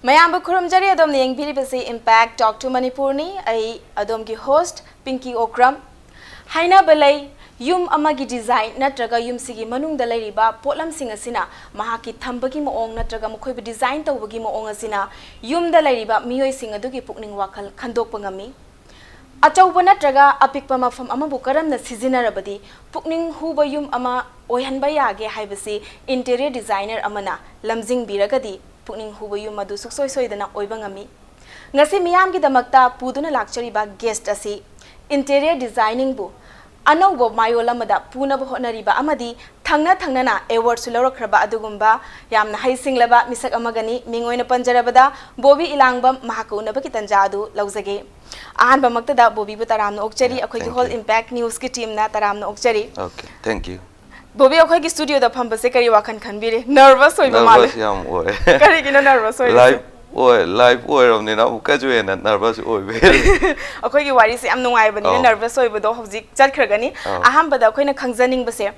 Mayamba Kurumjari Adom Ning Biribasi Impact Talk to Manipurni, I Adom ki host Pinky Okram. Haina Balay, Yum Amagi design, Natraga Yum Sigi Manung the Lariba, Potlam Singasina, Mahaki Tambagi Moong, Natraga Mokobi design to Wagimo Ongasina, Yum the Lariba, Mio Singaduki Pukning Wakal, Kandopangami. Achauba Natraga, Apikpama from Amabukaram, the Sizinarabadi, Pukning Huba Yum Ama, Oyanbayage Hibasi, interior designer Amana, Lamzing Biragadi. Pukning hubo yung madu suksoy dana oibangami. Ngasi miyam ki damakta puduna lakchari ba guest asi interior designing bu ano bo mayola mada puna bo honari ba amadi thangna na award suloro khraba adugumba yamna haising laba misak amagani mingoina panjarabada bobi ilangbam mahakuna ba kitanja adu lauzage ahan ba maktada bobi bu taramna okchari akhoi ki whole impact news ki team na taramna okchari. Okay, thank you. Bobi akhoi ki studio da phamba se kari wakhan khanbire nervous hoiba male nervous yam oy kari gina nervous hoy live oy romni na ka ju ena nervous oy be akhoi ki wari se am nungai bani nervous hoiba do hojik chat khragani aham bada akhoi na khangjaning base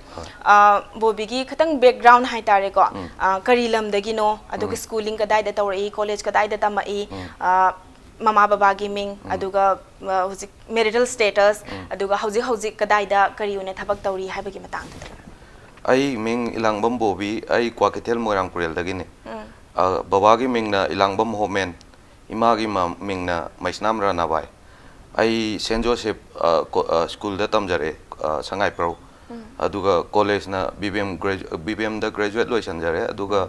bobi gi khatang background hai tare ko kari lam dagi no aduga schooling kadai da tawri college kadai da tamai mama baba gi ming aduga hojik marital status aduga hojik kadai da kari une thabak tawri haiba gi matang da ai ming ilangbam bobi ai kwaketel moirang kurel dagini babagi ming na ilangbam homen imagi ming na maisnam rana bai ai Saint Joseph school da tamjare sangai pro aduga college na BBM da graduate loisan jare aduga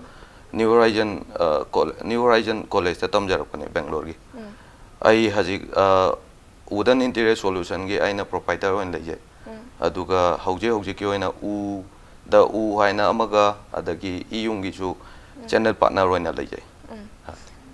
New Horizon college da tamjar pane Bangalore gi ai haji wooden interior solution gi aina proprietor oin leje aduga hauji ki oina da haina amaga adagi iyungi chu channel partner roina leje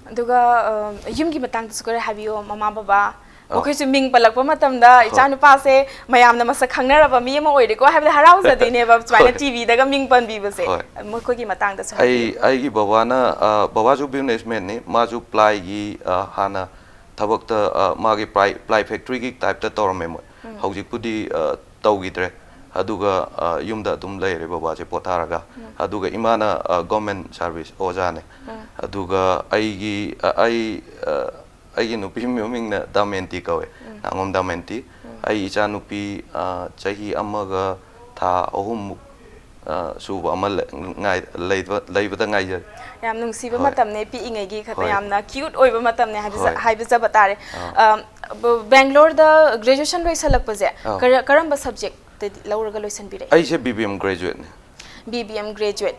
aduga yumgi matang sukore habiyo mama baba okhoi su ming palakpa matam da ichanu pa se mayam na masak khangnaraba mi ma oire ko habda harau jadi ne ba chwaina TV daga ming pan bi base mokoi gi matang da su ai gi baba na baba ju businessman ni ma ju ply gi hana thabak ta ma gi ply factory gi type ta torme mo hojik pudi tawgidre aduga yumda dum leire baba je potaraga aduga imana government service ojane aduga aigi nupi ming na damenti kawe angom damenti ai icha nupi chahi amaga tha ahum suba amal ngai leibada ngai je yam nungsiba matam ne pi ingai gi khata yamna cute oiba matam ne haiba jabatare Bangalore da graduation loi salakpa je karamba subject Lauraga loisan bire ai se BBM graduate ne BBM graduate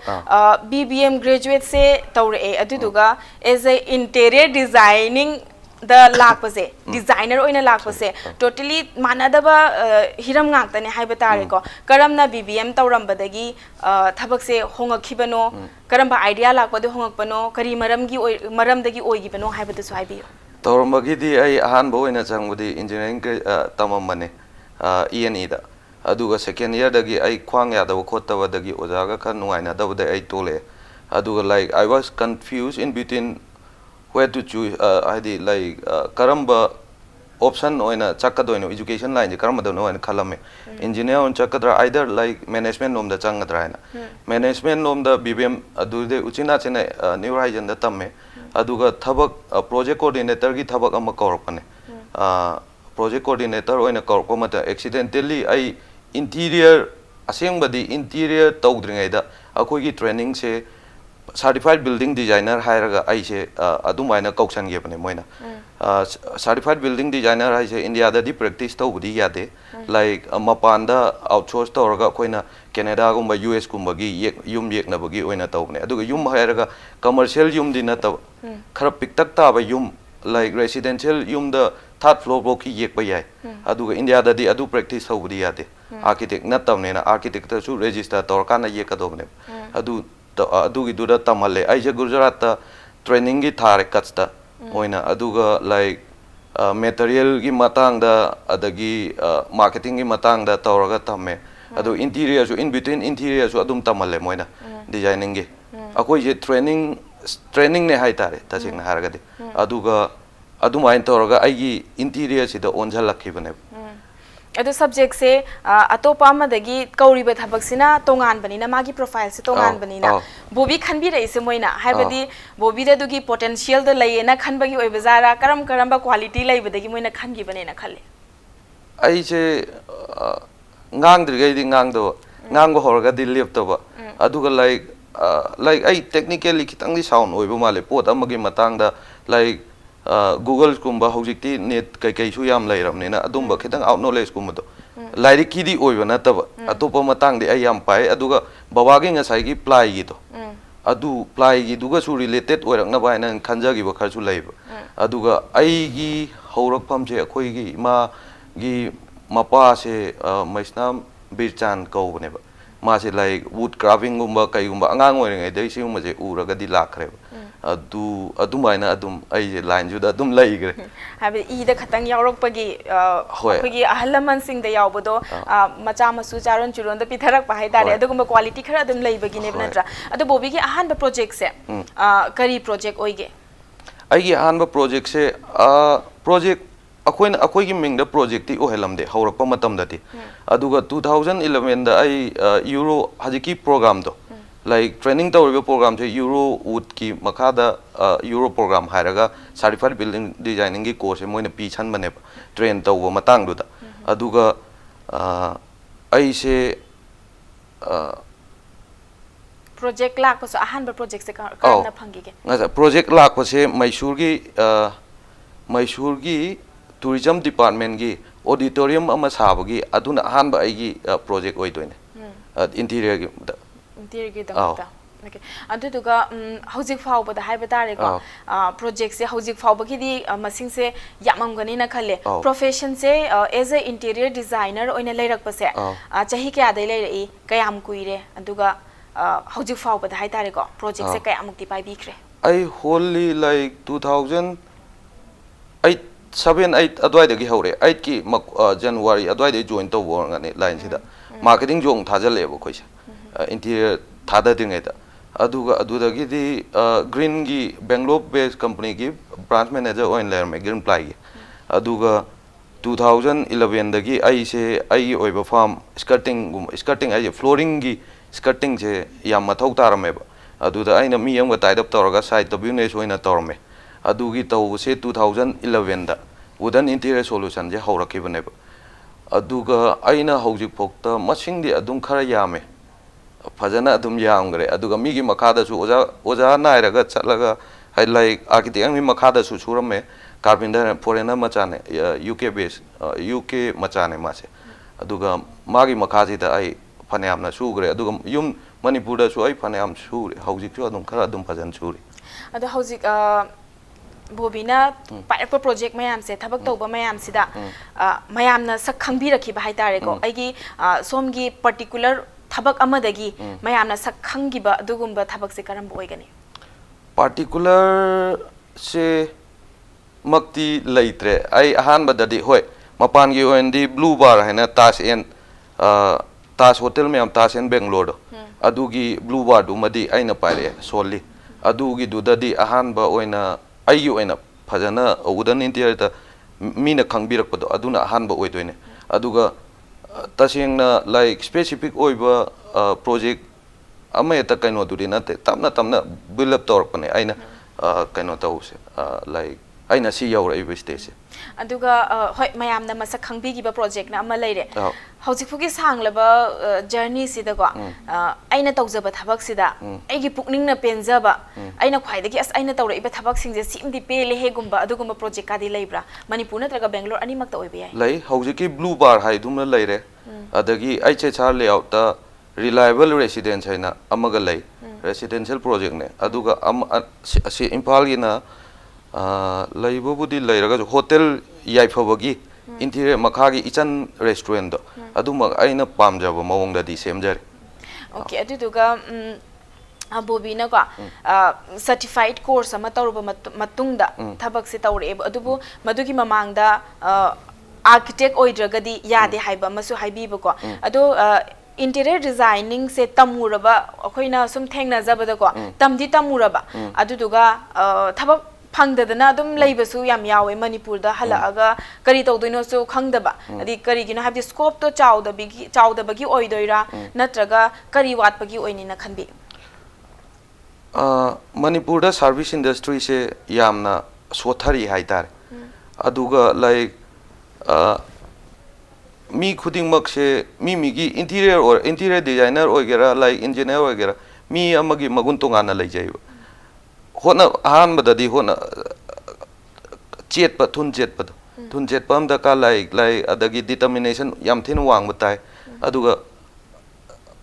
BBM graduate se tawre aduduga as a interior designing the lakpase designer oina lakpase totally manadaba hiram ngakta ne haiba tare ko karamna BBM tawrambadagi thabak se hongakhibano karamba idea lakpade hongakpano kari maramdagi oigibano haiba su haibiyo tawrambagi di ai ahan bo oina changbudi engineering tamamane ENE da aduga second year dagi ai khwang ya da khotaba dagi ojaga khan nuaina da ai tole aduga like I was confused in between where to choose id like karamba option oina chakadoino education line je karamba do oina khalame engineer on chakadra either like management nom da changadra na management nom da BBM adu de uchina chene New Horizon da tamme aduga thabak project coordinator gi thabak ama korpane project coordinator oina korpo mata accidentally ai interior asengbadi interior tawdringai da akoi gi training se certified building designer hairaga ai se adumaina kauksan ge bane moina certified building designer ai se India da di practice tawbudi yade like mapanda outsource tawraga koina Canada gumba US gumba gi yum yekna bagi oina tawbne aduga yum hairaga commercial yum di na taw khara piktak ta ba yum like residential yum da third floor block ki yek ba yai aduga India da di adu practice tawbudi yade architect na tamne na architect su register torkana yekadobne adu gi duda tamale ai je Gujarat ta training gi thare katsta oina aduga like material gi matang da adagi marketing gi matang da tawraga tamme adu interior su in between interior su adum tamale moina designing gi akoi je training ne hai tare tasing na haragade aduga adumain tawraga ai gi interior sida onjal lakhibane ꯑꯗꯨ ꯁꯕꯖꯦꯛꯁꯦ ꯑꯇꯣꯞꯄ ꯑꯃꯗꯒꯤ ꯀꯧꯔꯤꯕ ꯊꯕꯛꯁꯤꯅ ꯇꯣꯉꯥꯟꯕꯅꯤꯅ ꯃꯥꯒꯤ ꯄ꯭ꯔꯣꯐꯥꯏꯜꯁꯦ ꯇꯣꯉꯥꯟꯕꯅꯤꯅ ꯕꯣꯕꯤ ꯈꯟꯕꯤꯔꯛꯏꯁꯦ ꯃꯣꯏꯅ ꯍꯥꯏꯕꯗꯤ ꯕꯣꯕꯤꯗ ꯑꯗꯨꯒꯤ ꯄꯣꯇꯦꯟꯁꯤꯌꯦꯜꯗ ꯂꯩꯌꯦꯅ ꯈꯟꯕꯒꯤ ꯑꯣꯏꯕꯖꯥꯔꯥ ꯀꯔꯝꯕ ꯀ꯭ꯋꯥꯂꯤꯇꯤ ꯂꯩꯕꯗꯒꯤ ꯃꯣꯏꯅ ꯈꯟꯈꯤꯕꯅꯦꯅ ꯈꯜꯂꯤ ꯑꯩꯁꯦ ꯉꯥꯡꯗ꯭ꯔꯤꯉꯩꯗꯤ ꯉꯥꯡꯕ ꯍꯧꯔꯒꯗꯤ ꯂꯦꯞꯇꯕ ꯑꯗꯨꯒ ꯂꯥꯏꯛ ꯑꯩ ꯇꯦꯛꯅꯤꯀꯦꯜꯂꯤ ꯈꯤꯇꯪꯗꯤ ꯁꯥꯎꯟ ꯑꯣꯏꯕ ꯃꯥꯜꯂꯦ ꯄꯣꯠ ꯑꯃꯒꯤ ꯃꯇꯥꯡꯗ ꯂꯥꯏꯛ ꯒꯨꯒꯜꯁꯀꯨꯝꯕ ꯍꯧꯖꯤꯛꯇꯤ ꯅꯦꯠ ꯀꯩꯀꯩꯁꯨ ꯌꯥꯝ ꯂꯩꯔꯕꯅꯤꯅ ꯑꯗꯨꯝꯕ ꯈꯤꯇꯪ ꯑꯥꯎꯠ ꯅꯣꯂꯦꯖꯀꯨꯝꯕꯗꯣ ꯂꯥꯏꯔꯤꯛꯀꯤꯗꯤ ꯑꯣꯏꯕ ꯅꯠꯇꯕ ꯑꯇꯣꯞꯄ ꯃꯇꯥꯡꯗꯤ ꯑꯩ ꯌꯥꯝ ꯄꯥꯏ ꯑꯗꯨꯒ ꯕꯕꯥꯒꯤ ꯉꯁꯥꯏꯒꯤ ꯄ꯭ꯂꯥꯏꯒꯤꯗꯣ ꯑꯗꯨ ꯄ꯭ꯂꯥꯏꯒꯤꯗꯨꯒꯁꯨ ꯔꯤꯂꯦꯇꯦꯠ ꯑꯣꯏꯔꯛꯅꯕ ꯍꯥꯏꯅ ꯈꯟꯖꯈꯤꯕ ꯈꯔꯁꯨ ꯂꯩꯕ ꯑꯗꯨꯒ ꯑꯩꯒꯤ ꯍꯧꯔꯛꯐꯝꯁꯦ ꯑꯩꯈꯣꯏꯒꯤ ꯏꯃꯥꯒꯤ ꯃꯄꯥꯁꯦ ꯃꯩꯁꯅꯥꯝ ꯕꯤꯔꯆꯥꯟ ꯀꯧꯕꯅꯦꯕ ꯃꯥꯁꯦ ꯂꯥꯏꯛ ꯋꯨꯗ ꯀ꯭ꯔꯥꯐꯤꯡꯒꯨꯝꯕ ꯀꯩꯒꯨꯝꯕ ꯑꯉꯥꯡ ꯑꯣꯏꯔꯤꯉꯩꯗꯒꯤ ꯁꯤꯒꯨꯝꯕꯁꯦ ꯎꯔꯒꯗꯤ ꯂꯥꯛꯈ꯭ꯔꯦꯕ ꯑꯗꯨꯃꯥꯏꯅ ꯑꯗꯨꯝ ꯑꯩꯁꯦ ꯂꯥꯏꯟꯁꯤꯗ ꯑꯗꯨꯝ ꯂꯩꯈ꯭ꯔꯦ ꯍꯥꯏꯕꯗꯤ ꯏꯗ ꯈꯇꯪ ꯌꯥꯎꯔꯛꯄꯒꯤ ꯑꯩꯈꯣꯏꯒꯤ ꯑꯍꯜ ꯂꯃꯟꯁꯤꯡꯗ ꯌꯥꯎꯕꯗꯣ ꯃꯆꯥ ꯃꯁꯨ ꯆꯥꯔꯣꯟ ꯆꯨꯔꯣꯟꯗ ꯄꯤꯊꯔꯛꯄ ꯍꯥꯏꯇꯥꯔꯦ ꯑꯗꯨꯒꯨꯝꯕ ꯀ꯭ꯋꯥꯂꯤꯇꯤ ꯈꯔ ꯑꯗꯨꯝ ꯂꯩꯕꯒꯤꯅꯦꯕ ꯅꯠꯇ꯭ꯔꯥ ꯑꯗꯣ ꯕꯣꯕꯤꯒꯤ ꯑꯍꯥꯟꯕ ꯄ꯭ꯔꯣꯖꯦꯛꯁꯦ ꯀꯔꯤ ꯄ꯭ꯔꯣꯖꯦꯛ ꯑꯣꯏꯒꯦ ꯑꯩꯒꯤ ꯑꯍꯥꯟꯕ ꯄ꯭ꯔꯣꯖꯦꯛꯁꯦ ꯄ꯭ꯔꯣꯖꯦꯛ ꯑꯩꯈꯣꯏꯒꯤ ꯃꯤꯡꯗ ꯄ꯭ꯔꯣꯖꯦꯛꯇꯤ ꯑꯣꯏꯍꯜꯂꯝꯗꯦ ꯍꯧꯔꯛꯄ ꯃꯇꯝꯗꯗꯤ ꯑꯗꯨꯒ 2011ꯗ ꯑꯩ ꯌꯨꯔꯣ ꯍꯧꯖꯤꯛꯀꯤ ꯄ꯭ꯔꯣꯒ꯭ꯔꯥꯝꯗꯣ ꯂꯥꯏꯛ ꯇ꯭ꯔꯦꯅꯤꯡ ꯇꯧꯔꯤꯕ ꯄ꯭ꯔꯣꯒ꯭ꯔꯥꯝꯁꯦ ꯌꯨꯔꯣ ꯋꯨꯗꯀꯤ ꯃꯈꯥꯗ ꯌꯨꯔꯣ ꯄ꯭ꯔꯣꯒ꯭ꯔꯥꯝ ꯍꯥꯏꯔꯒ ꯁꯥꯔꯇꯤꯐꯥꯏꯗ ꯕꯤꯜꯗꯤꯡ ꯗꯤꯖꯥꯏꯅꯤꯡꯒꯤ ꯀꯣꯔꯁꯁꯦ ꯃꯣꯏꯅ ꯄꯤꯁꯟꯕꯅꯦꯕ ꯇ꯭ꯔꯦꯟ ꯇꯧꯕ ꯃꯇꯥꯡꯗꯨꯗ ꯑꯗꯨꯒ ꯑꯩꯁꯦ ꯄ꯭ꯔꯣꯖꯦꯛ ꯂꯥꯛꯄꯁꯨ ꯑꯍꯥꯟꯕ ꯄ꯭ꯔꯣꯖꯦꯛꯁꯦ ꯀꯔꯝꯅ ꯐꯪꯈꯤꯒꯦ ꯉꯁꯥꯏ ꯄ꯭ꯔꯣꯖꯦꯛ ꯂꯥꯛꯄꯁꯦ ꯃꯩꯁꯨꯔꯒꯤ ꯇꯨꯔꯤꯖꯝ ꯗꯤꯄꯥꯔꯠꯃꯦꯟꯒꯤ ꯑꯣꯗꯤꯇꯣꯔꯤꯌꯝ ꯑꯃ ꯁꯥꯕꯒꯤ ꯑꯗꯨꯅ ꯑꯍꯥꯟꯕ ꯑꯩꯒꯤ ꯄ꯭ꯔꯣꯖꯦꯛ ꯑꯣꯏꯗꯣꯏꯅꯦ ꯏꯟꯇꯤꯔꯤꯌꯔꯒꯤꯗ ꯏꯟꯇꯤꯔꯤꯌꯔꯒꯤꯗꯃꯛꯇ ꯑꯗꯨꯗꯨꯒ ꯍꯧꯖꯤꯛ ꯐꯥꯎꯕꯗ ꯍꯥꯏꯕ ꯇꯥꯔꯦꯀꯣ ꯄ꯭ꯔꯣꯖꯦꯛꯁꯦ ꯍꯧꯖꯤꯛ ꯐꯥꯎꯕꯒꯤꯗꯤ ꯃꯁꯤꯡꯁꯦ ꯌꯥꯝꯃꯝꯒꯅꯤꯅ ꯈꯜꯂꯦ ꯄ꯭ꯔꯣꯐꯦꯁꯟꯁꯦ ꯑꯦꯖ ꯑꯦ ꯏꯟꯇꯤꯔꯤꯌꯔ ꯗꯤꯖꯥꯏꯅꯔ ꯑꯣꯏꯅ ꯂꯩꯔꯛꯄꯁꯦ ꯆꯍꯤ ꯀꯌꯥꯗꯩ ꯂꯩꯔꯛꯏ ꯀꯌꯥꯝ ꯀꯨꯏꯔꯦ ꯑꯗꯨꯒ ꯍꯧꯖꯤꯛ ꯐꯥꯎꯕꯗ ꯍꯥꯏꯇꯥꯔꯦꯀꯣ ꯄ꯭ꯔꯣꯖꯦꯛꯁꯦ ꯀꯌꯥꯃꯨꯛꯇꯤ ꯄꯥꯏꯕꯤꯈ꯭ꯔꯦ ꯑꯩ ꯍꯣꯜꯂꯤ ꯂꯥꯏꯛ 2008 7 8 ꯑꯗꯨꯋꯥꯏꯗꯒꯤ ꯍꯧꯔꯦ 8ꯀꯤ ꯖꯅꯋꯥꯔꯤ ꯑꯗꯨꯋꯥꯏꯗꯒꯤ ꯖꯣꯏꯟ ꯇꯧꯕ ꯑꯣꯏꯔꯝꯒꯅꯤ ꯂꯥꯏꯟꯁꯤꯗ ꯃꯥꯔꯀꯦꯇꯤꯡ ꯖꯣꯡ ꯊꯥꯖꯜꯂꯛꯑꯦꯕ ꯑꯩꯈꯣꯏꯁꯦ ꯏꯟꯇꯤꯔꯤꯌꯔ ꯊꯥꯗꯗ꯭ꯔꯤꯉꯩꯗ ꯑꯗꯨꯒ ꯑꯗꯨꯗꯒꯤꯗꯤ ꯒ꯭ꯔꯤꯟꯒꯤ ꯕꯦꯡꯒ꯭ꯂꯣꯔ ꯕꯦꯁ ꯀꯝꯄꯅꯤꯒꯤ ꯕ꯭ꯔꯥꯟꯆ ꯃꯦꯅꯦꯖꯔ ꯑꯣꯏꯅ ꯂꯩꯔꯝꯃꯦ ꯒ꯭ꯔꯤꯟ ꯄ꯭ꯂꯥꯏꯒꯤ ꯑꯗꯨꯒ 2011ꯗꯒꯤ ꯑꯩꯁꯦ ꯑꯩꯒꯤ ꯑꯣꯏꯕ ꯐꯥꯔꯝ ꯁ꯭ꯀꯔꯇꯤꯡ ꯑꯩꯁꯦ ꯐ꯭ꯂꯣꯔꯤꯡꯒꯤ ꯁ꯭ꯀꯔꯇꯤꯡꯁꯦ ꯌꯥꯝ ꯃꯊꯧ ꯇꯥꯔꯝꯃꯦꯕ ꯑꯗꯨꯗ ꯑꯩꯅ ꯃꯤ ꯑꯃꯒ ꯇꯥꯏꯠ ꯑꯞ ꯇꯧꯔꯒ ꯁꯥꯏꯠꯇ ꯕꯤꯖꯤꯅꯦꯁ ꯑꯣꯏꯅ ꯇꯧꯔꯝꯃꯦ ꯑꯗꯨꯒꯤ ꯇꯧꯕꯁꯦ 2011ꯗ ꯋꯨꯗꯟ ꯏꯟꯇꯤꯔꯤꯌꯔ ꯁꯣꯂꯨꯁꯟꯁꯦ ꯍꯧꯔꯛꯈꯤꯕꯅꯦꯕ ꯑꯗꯨꯒ ꯑꯩꯅ ꯍꯧꯖꯤꯛꯐꯥꯎꯗ ꯃꯁꯤꯡꯗꯤ ꯑꯗꯨꯝ ꯈꯔ ꯌꯥꯝꯃꯦ ꯐꯖꯅ ꯑꯗꯨꯝ ꯌꯥꯝꯈ꯭ꯔꯦ ꯑꯗꯨꯒ ꯃꯤꯒꯤ ꯃꯈꯥꯗꯁꯨ ꯑꯣꯖꯥ ꯅꯥꯏꯔꯒ ꯆꯠꯂꯒ ꯂꯥꯏꯛ ꯑꯥꯔꯀꯤꯇꯦꯛ ꯑꯃꯒꯤ ꯃꯈꯥꯗꯁꯨ ꯁꯨꯔꯝꯃꯦ ꯀꯥꯔꯄꯦꯟꯇꯔ ꯐꯣꯔꯦꯅꯔ ꯃꯆꯥꯅꯦ UK ꯕꯦꯁ UK ꯃꯆꯥꯅꯦ ꯃꯥꯁꯦ ꯑꯗꯨꯒ ꯃꯥꯒꯤ ꯃꯈꯥꯁꯤꯗ ꯑꯩ ꯐꯅꯌꯥꯝꯅ ꯁꯨꯈ꯭ꯔꯦ ꯑꯗꯨꯒ ꯌꯨꯝ ꯃꯅꯤꯄꯨꯔꯗꯁꯨ ꯑꯩ ꯐꯅꯌꯥꯝ ꯁꯨꯔꯦ ꯍꯧꯖꯤꯛꯁꯨ ꯑꯗꯨꯝ ꯈꯔ ꯑꯗꯨꯝ ꯐꯖꯅ ꯁꯨꯔꯤ ꯑꯗꯣ ꯍꯧꯖꯤꯛ ꯕꯣꯕꯤꯅ ꯄꯥꯏꯔꯛꯄ ꯄ꯭ꯔꯣꯖꯦꯛ ꯃꯌꯥꯝꯁꯦ ꯊꯕꯛ ꯇꯧꯕ ꯃꯌꯥꯝꯁꯤꯗ ꯃꯌꯥꯝꯅ ꯁꯛ ꯈꯪꯕꯤꯔꯛꯈꯤꯕ ꯍꯥꯏꯇꯥꯔꯦꯀꯣ ꯑꯩꯒꯤ ꯁꯣꯝꯒꯤ ꯄꯥꯔꯇꯤꯀꯨꯂꯔ ꯊꯕꯛ ꯑꯃꯗꯒꯤ ꯃꯌꯥꯝꯅ ꯁꯛ ꯈꯪꯈꯤꯕ ꯑꯗꯨꯒꯨꯝꯕ ꯊꯕꯛꯁꯦ ꯀꯔꯝꯕ ꯑꯣꯏꯒꯅꯤ ꯄꯥꯔꯇꯤꯀꯨꯂꯔꯁꯦ ꯃꯛꯇꯤ ꯂꯩꯇ꯭ꯔꯦ ꯑꯩ ꯑꯍꯥꯟꯕꯗꯗꯤ ꯍꯣꯏ ꯃꯄꯥꯟꯒꯤ ꯑꯣꯏꯅꯗꯤ ꯕ꯭ꯂꯨ ꯕꯥꯔ ꯍꯥꯏꯅ ꯇꯥꯖ ꯍꯣꯇꯦꯜ ꯃꯌꯥꯝ ꯇꯥꯖ ꯑꯦꯟ ꯕꯦꯡꯒ꯭ꯂꯣꯔꯗꯣ ꯑꯗꯨꯒꯤ ꯕ꯭ꯂꯨ ꯕꯥꯔꯗꯨꯃꯗꯤ ꯑꯩꯅ ꯄꯥꯏꯔꯛꯑꯦ ꯁꯣꯜꯂꯤ ꯑꯗꯨꯒꯤꯗꯨꯗꯗꯤ ꯑꯍꯥꯟꯕ ꯑꯣꯏꯅ ꯑꯩꯒꯤ ꯑꯣꯏꯅ ꯐꯖꯅ ꯋꯨꯗꯟ ꯏꯟꯇꯤꯔꯤꯌꯔꯗ ꯃꯤꯅ ꯈꯪꯕꯤꯔꯛꯄꯗꯣ ꯑꯗꯨꯅ ꯑꯍꯥꯟꯕ ꯑꯣꯏꯗꯣꯏꯅꯦ ꯑꯗꯨꯒ ꯇꯁꯦꯡꯅ ꯂꯥꯏꯛ ꯁ꯭ꯄꯦꯁꯤꯐꯤꯛ ꯑꯣꯏꯕ ꯄ꯭ꯔꯣꯖꯦꯛ ꯑꯃ ꯍꯦꯛꯇ ꯀꯩꯅꯣꯗꯨꯗꯤ ꯅꯠꯇꯦ ꯇꯞꯅ ꯇꯞꯅ ꯕꯤꯜ ꯑꯞ ꯇꯧꯔꯛꯄꯅꯦ ꯑꯩꯅ ꯀꯩꯅꯣ ꯇꯧꯕꯁꯦ ꯂꯥꯏꯛ ꯑꯩꯅ ꯁꯤ ꯌꯧꯔꯛꯏꯕ ꯁ꯭ꯇꯦꯖꯁꯦ ꯑꯗꯨꯒ ꯍꯣꯏ ꯃꯌꯥꯝꯅ ꯃꯁꯛ ꯈꯪꯕꯤꯈꯤꯕ ꯄ꯭ꯔꯣꯖꯦꯛꯅ ꯑꯃ ꯂꯩꯔꯦ ꯍꯧꯖꯤꯛꯐꯥꯎꯒꯤ ꯁꯥꯡꯂꯕ ꯖꯔꯅꯤꯁꯤꯗꯀꯣ ꯑꯩꯅ ꯇꯧꯖꯕ ꯊꯕꯛꯁꯤꯗ ꯑꯩꯒꯤ ꯄꯨꯛꯅꯤꯡꯅ ꯄꯦꯟꯖꯕ ꯑꯩꯅ ꯈ꯭ꯋꯥꯏꯗꯒꯤ ꯑꯩꯅ ꯇꯧꯔꯛꯏꯕ ꯊꯕꯛꯁꯤꯡꯁꯦ ꯁꯤꯃꯗꯤ ꯄꯦꯜꯂꯦꯍꯦꯒꯨꯝꯕ ꯑꯗꯨꯒꯨꯝꯕ ꯄ꯭ꯔꯣꯖꯦꯛꯀꯗꯤ ꯂꯩꯕ꯭ꯔꯥ ꯃꯅꯤꯄꯨꯔ ꯅꯠꯇ꯭ꯔꯒ ꯕꯦꯡꯒ꯭ꯂꯣꯔ ꯑꯅꯤꯃꯛꯇ ꯑꯣꯏꯕ ꯌꯥꯏ ꯂꯩ ꯍꯧꯖꯤꯛꯀꯤ ꯕ꯭ꯂꯨ ꯕꯥꯔ ꯍꯥꯏꯗꯨꯃ ꯂꯩꯔꯦ ꯑꯗꯒꯤ HHR ꯂꯦꯑꯥꯎꯠꯇ ꯔꯤꯂꯥꯏꯕꯜ ꯔꯦꯁꯤꯗꯦꯟꯁ ꯍꯥꯏꯅ ꯑꯃꯒ ꯂꯩ ꯔꯦꯁꯤꯗꯦꯟꯁꯤꯌꯦꯜ ꯄ꯭ꯔꯣꯖꯦꯛꯅꯦ ꯑꯗꯨꯒ ꯑꯁꯤ ꯏꯝꯐꯥꯜꯒꯤꯅ ꯂꯩꯕꯕꯨꯗꯤ ꯂꯩꯔꯒꯁꯨ ꯍꯣꯇꯦꯜ ꯌꯥꯏꯐꯕꯒꯤ ꯏꯟꯇꯤꯔꯤꯌꯔ ꯃꯈꯥꯒꯤ ꯏꯆꯟ ꯔꯦꯁꯇꯨꯔꯦꯟꯗꯣ ꯑꯗꯨꯃꯛ ꯑꯩꯅ ꯄꯥꯝꯖꯕ ꯃꯑꯣꯡꯗꯗꯤ ꯁꯦꯝꯖꯔꯦ ꯑꯣꯀꯦ ꯑꯗꯨꯗꯨꯒ ꯕꯣꯕꯤꯅꯀꯣ ꯁꯔꯇꯤꯐꯥꯏꯠ ꯀꯣꯔꯁ ꯑꯃ ꯇꯧꯔꯕ ꯃꯇꯨꯡꯗ ꯊꯕꯛꯁꯦ ꯇꯧꯔꯛꯑꯦꯕ ꯑꯗꯨꯕꯨ ꯃꯗꯨꯒꯤ ꯃꯃꯥꯡꯗ ꯑꯥꯔꯀꯤꯇꯦꯛ ꯑꯣꯏꯗ꯭ꯔꯒꯗꯤ ꯌꯥꯗꯦ ꯍꯥꯏꯕ ꯑꯃꯁꯨ ꯍꯥꯏꯕꯤꯕꯀꯣ ꯑꯗꯣ interior designing se tamuraba akoina sum thengna jabada ko tamdi tamuraba aduduga thabak ꯐꯪꯗꯗꯅ ꯑꯗꯨꯝ ꯂꯩꯕꯁꯨ ꯌꯥꯝ ꯌꯥꯎꯋꯦ ꯃꯅꯤꯄꯨꯔꯗ ꯍꯜꯂꯛꯑꯒ ꯀꯔꯤ ꯇꯧꯗꯣꯏꯅꯣꯁꯨ ꯈꯪꯗꯕ ꯑꯗꯤ ꯀꯔꯤꯒꯤꯅꯣ ꯍꯥꯏꯕꯗꯤ ꯁ꯭ꯀꯣꯞꯇꯣ ꯆꯥꯎꯗꯕꯒꯤ ꯑꯣꯏꯗꯣꯏꯔꯥ ꯅꯠꯇ꯭ꯔꯒ ꯀꯔꯤ ꯋꯥꯠꯄꯒꯤ ꯑꯣꯏꯅꯤꯅ ꯈꯟꯕꯤ ꯃꯅꯤꯄꯨꯔꯗ ꯁꯥꯔꯚꯤꯁ ꯏꯟꯗꯁꯇ꯭ꯔꯤꯁꯦ ꯌꯥꯝꯅ ꯁꯣꯊꯔꯤ ꯍꯥꯏꯇꯥꯔꯦ ꯑꯗꯨꯒ ꯂꯥꯏꯛ ꯃꯤ ꯈꯨꯗꯤꯡꯃꯛꯁꯦ ꯃꯤꯒꯤ ꯏꯟꯇꯤꯔꯤꯌꯔ ꯗꯤꯖꯥꯏꯅꯔ ꯑꯣꯏꯒꯦꯔꯥ ꯂꯥꯏꯛ ꯏꯟꯖꯤꯅꯤꯌꯔ ꯑꯣꯏꯒꯦꯔꯥ ꯃꯤ ꯑꯃꯒꯤ ꯃꯒꯨꯟ ꯇꯣꯉꯥꯟꯅ ꯂꯩꯖꯩꯕ ꯑꯍꯥꯟꯕꯗꯗꯤ ꯆꯦꯠꯄ ꯊꯨꯟ ꯆꯦꯠꯄ ꯑꯃ ꯗꯔꯀꯥꯔ ꯂꯥꯏꯛ ꯑꯗꯒꯤ ꯗꯤꯇꯔꯃꯤꯅꯦꯁꯟ ꯌꯥꯝ ꯊꯤꯅ ꯋꯥꯡꯕ ꯇꯥꯏ ꯑꯗꯨꯒ